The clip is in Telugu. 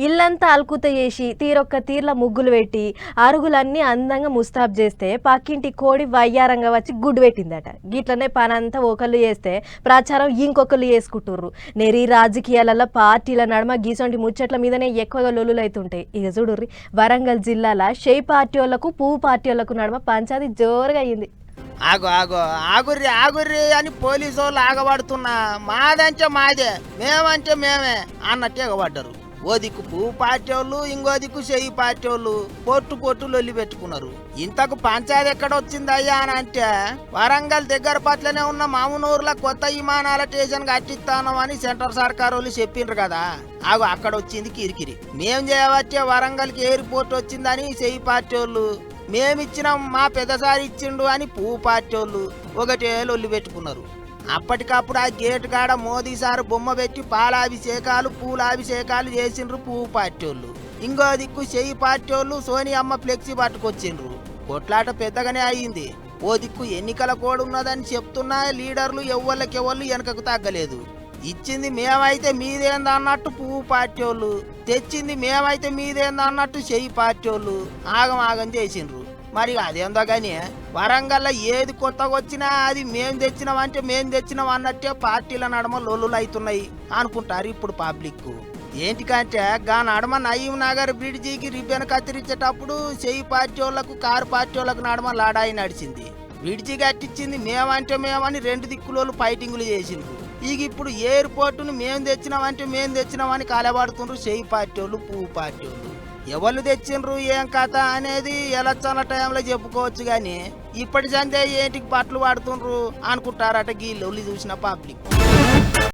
ఇల్లంతా అల్కుత చేసి తీరొక్క తీర్ల ముగ్గులు పెట్టి అరుగులన్నీ అందంగా ముస్తాబ్ చేస్తే పక్కింటి కోడి వయ్యారంగా వచ్చి గుడ్డు పెట్టిందట. గిట్లనే పనంతా ఒకళ్ళు చేస్తే ప్రచారం ఇంకొకళ్ళు చేసుకుంటుర్రు. నెరి రాజకీయాలలో పార్టీల నడమ గీసొంటి ముచ్చట్ల మీదనే ఎక్కువగా లొల్లులైతుంటాయి. ఇక చూడుర్రి, వరంగల్ జిల్లాల షేయ్ పార్టీ వాళ్ళకు పువ్వు పార్టీ వాళ్ళకు నడమ పంచాది జోరుగా అయ్యింది. ఆగుర్రి అని పోలీసు వాళ్ళు ఆగబడుతున్నా. మాదంటే మాదే, మేమంటే మేమే అన్నట్టు ఎగబడ్డారు. ఓ దిక్కు పువ్వు పార్టీ వాళ్ళు, ఇంకో దిక్కు చెయ్యి పార్టీ వాళ్ళు పొట్టు లొల్లి పెట్టుకున్నారు. ఇంతకు పంచాయతీ ఎక్కడొచ్చిందయ్యా అని అంటే, వరంగల్ దగ్గర పట్లనే ఉన్న మామునూరులో కొత్త విమానాల స్టేషన్ కట్టిస్తానమని సెంట్రల్ సర్కార్ వాళ్ళు చెప్పిండ్రు కదా. అక్కడ వచ్చింది కిరికిరి. మేం చేయబట్టే వరంగల్కి ఎయిర్పోర్ట్ వచ్చిందని చెయ్యి పార్టీ వాళ్ళు, మేమిచ్చినాం మా పెద్దసారి ఇచ్చిండు అని పువ్వు పార్టీ వాళ్ళు ఒకటే లొల్లి పెట్టుకున్నారు. అప్పటికప్పుడు ఆ గేట్ కాడ మోదీ సారు బొమ్మ పెట్టి పాలాభిషేకాలు పూలాభిషేకాలు చేసిండ్రు పువ్వు పార్టీ వాళ్ళు. ఇంకో దిక్కు చెయ్యి పార్టీ వాళ్ళు సోనియమ్మ ఫ్లెక్సీ పట్టుకొచ్చిండ్రు. కొట్లాట పెద్దగానే అయ్యింది. ఓ దిక్కు ఎన్నికల కోడ్ ఉన్నదని చెప్తున్నా లీడర్లు ఎవ్వళ్ళకెవ్వళ్ళు వెనకకు తగ్గలేదు. ఇచ్చింది మేమైతే మీదేందన్నట్టు పువ్వు పార్టీ వాళ్ళు, తెచ్చింది మేమైతే మీదేందన్నట్టు చెయ్యి పార్టీ వాళ్ళు ఆగం చేసిండ్రు. మరి అదేందో గాని వరంగల్లో ఏది కొత్తగా వచ్చినా అది మేం తెచ్చినామంటే మేం తెచ్చినాం అన్నట్టే పార్టీల నడమ లొల్లులు అవుతున్నాయి అనుకుంటారు ఇప్పుడు పబ్లిక్. ఏంటికంటే గా నడమ నయీం నగర్ బ్రిడ్జికి రిబ్బన్ కత్తిరించేటప్పుడు చెయ్యి పార్టీ వాళ్ళకు కారు పార్టీ వాళ్ళకు నడమ లాడాయి నడిచింది. బ్రిడ్జి కట్టించింది మేమంటే మేమని రెండు దిక్కులోళ్ళు ఫైటింగులు చేసిండ్రు. ఇప్పుడు ఎయిర్పోర్టును మేం తెచ్చినామని కాలబడుతుండ్రు చెయ్యి పార్టీ వాళ్ళు పువ్వు పార్టీ వాళ్ళు. ఎవరు తెచ్చిండ్రు ఏం కథ అనేది ఎలక్షన్ల టైంలో చెప్పుకోవచ్చు గాని ఇప్పటి సందే ఏంటికి బట్టలు పడుతుండ్రు అనుకుంటారట గీళ్ళు చూసిన పబ్లిక్.